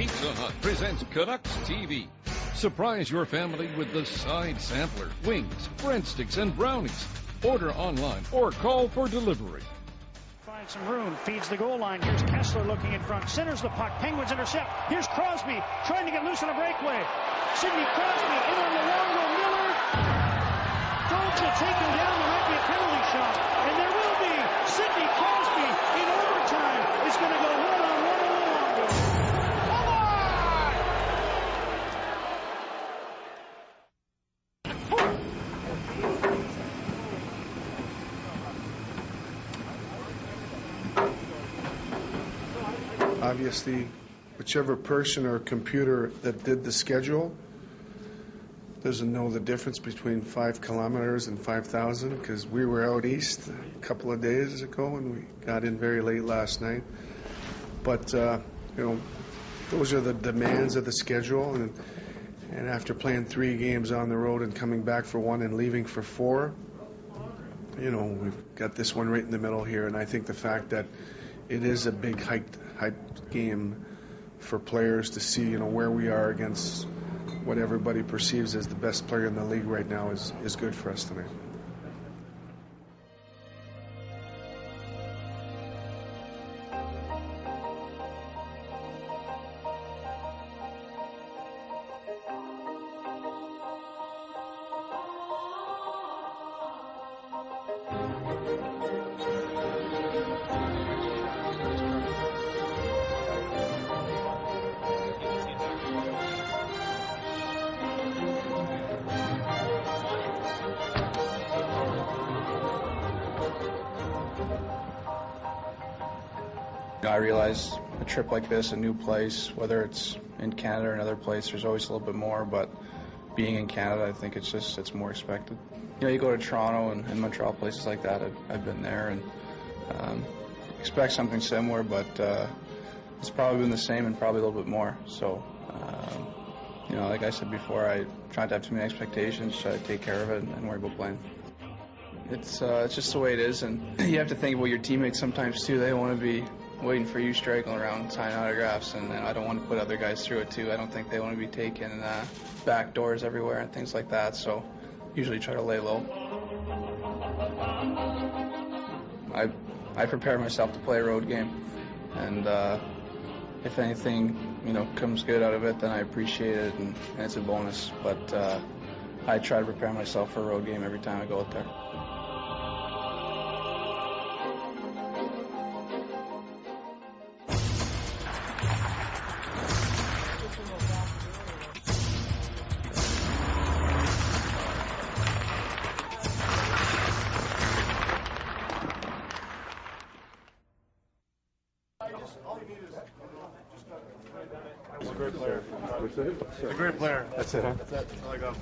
Pizza Hut presents Canucks TV. Surprise your family with the side sampler, wings, breadsticks, and brownies. Order online or call for delivery. Finds some room, feeds the goal line. Here's Kessler looking in front, centers the puck. Penguins intercept. Here's Crosby trying to get loose on a breakaway. Sidney Crosby in on the long goal. Miller goes to take him down. There might be a penalty shot, and there will be. Sidney Crosby in overtime is going to go one-on-one on the long goal. Come on! Obviously, whichever person or computer that did the schedule doesn't know the difference between 5 kilometers and 5,000, because we were out east a couple of days ago and we got in very late last night. But, those are the demands of the schedule. And after playing 3 games on the road and coming back for 1 and leaving for 4, we've got this one right in the middle here. And I think the fact that it is a big hype game for players to see, where we are against what everybody perceives as the best player in the league right now is good for us tonight. I realize a trip like this, a new place, whether it's in Canada or another place, there's always a little bit more, but being in Canada, I think it's more expected. You go to Toronto and Montreal, places like that, I've been there, and expect something similar, but it's probably been the same and probably a little bit more. So, like I said before, I try not to have too many expectations, try to take care of it and worry about playing. It's just the way it is, and you have to think about your teammates sometimes too. They want to be waiting for you striking around, signing autographs, and I don't want to put other guys through it too. I don't think they want to be taking back doors everywhere and things like that, so usually try to lay low. I prepare myself to play a road game, and if anything comes good out of it, then I appreciate it, and it's a bonus, but I try to prepare myself for a road game every time I go out there. He's a great player. He's a great player. That's it, huh? That's all I got.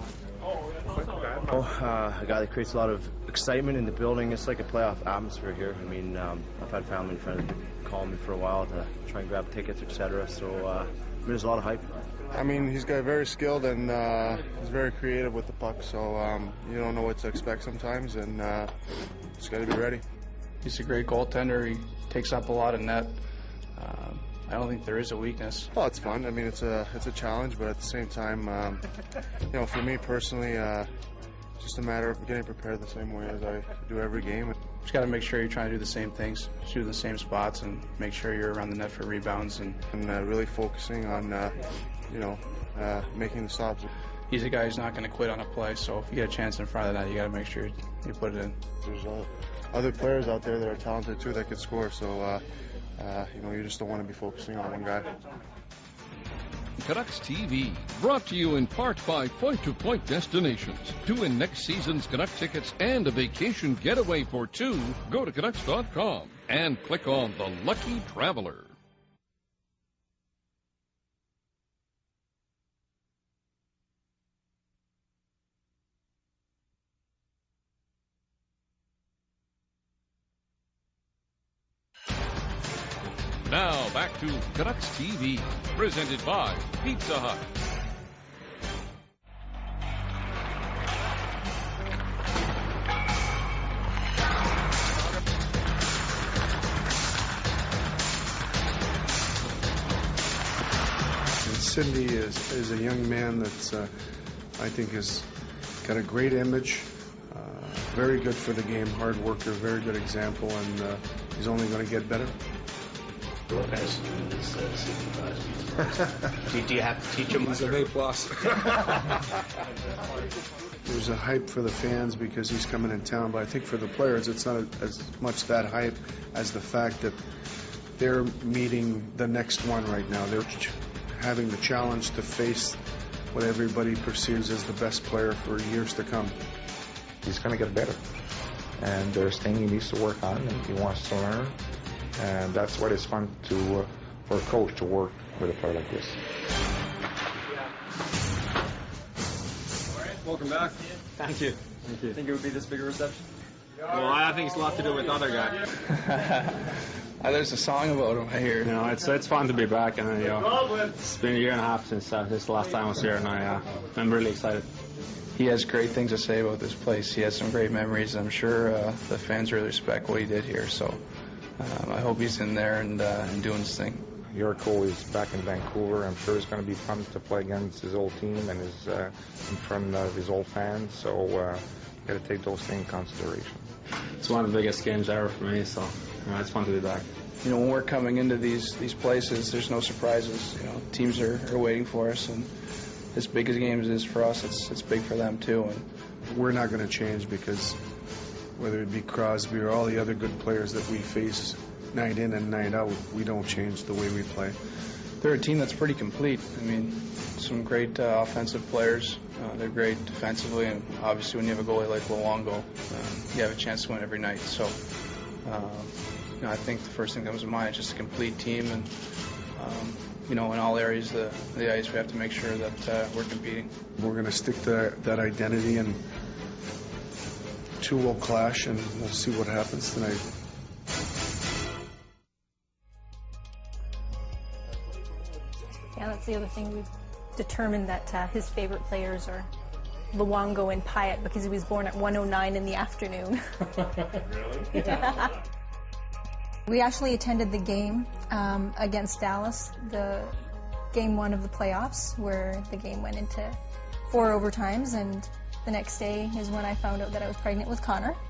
A guy that creates a lot of excitement in the building. It's like a playoff atmosphere here. I mean, I've had family and friends call me for a while to try and grab tickets, etc. So, there's a lot of hype. I mean, he's very skilled and he's very creative with the puck. So you don't know what to expect sometimes, and just got to be ready. He's a great goaltender. He takes up a lot of net. I don't think there is a weakness. Well, it's fun. I mean, it's a challenge, but at the same time, for me personally, it's just a matter of getting prepared the same way as I do every game. Just got to make sure you're trying to do the same things, shoot in the same spots, and make sure you're around the net for rebounds and really focusing on, making the stops. He's a guy who's not going to quit on a play, so if you get a chance in front of that, you got to make sure you put it in. There's other players out there that are talented too that could score, so you just don't want to be focusing on one guy. Canucks TV, brought to you in part by Point to Point Destinations. To win next season's Canuck tickets and a vacation getaway for 2, go to Canucks.com and click on the Lucky Traveler. Now back to Canucks TV, presented by Pizza Hut. Sidney is a young man that's, I think, has got a great image, very good for the game, hard worker, very good example, and he's only going to get better. Do you have to teach him? He's an A+. There's a hype for the fans because he's coming in town, but I think for the players it's not as much that hype as the fact that they're meeting the next one right now. They're having the challenge to face what everybody perceives as the best player for years to come. He's going to get better, and there's things he needs to work on and he wants to learn, and that's what is fun to for a coach to work with a player like this. Welcome back. Thank you. Thank you. Think it would be this big a reception? Well, I think it's a lot to do with the other guy. There's a song about him, I hear. You know, it's fun to be back, and it's been a year and a half since this is the last time I was here, and I'm really excited. He has great things to say about this place. He has some great memories. I'm sure the fans really respect what he did here, so I hope he's in there and doing his thing. Yurko is back in Vancouver. I'm sure it's going to be fun to play against his old team and his in front of his old fans, so got to take those things in consideration. It's one of the biggest games ever for me, so it's fun to be back. You know, when we're coming into these places, there's no surprises. You know, teams are waiting for us, and as big as games is for us, it's big for them too. And we're not going to change because whether it be Crosby or all the other good players that we face night in and night out, we don't change the way we play. They're a team that's pretty complete. I mean, some great offensive players. They're great defensively, and obviously when you have a goalie like Luongo, you have a chance to win every night. So, you know, I think the first thing that comes to mind is just a complete team, and you know, in all areas of the ice, we have to make sure that we're competing. We're going to stick to that identity, and two will clash, and we'll see what happens tonight. Yeah, that's the other thing. We've determined that his favorite players are Luongo and Pyatt because he was born at 1:09 in the afternoon. Really? Yeah. We actually attended the game against Dallas, the game 1 of the playoffs, where the game went into 4 overtimes, and the next day is when I found out that I was pregnant with Connor.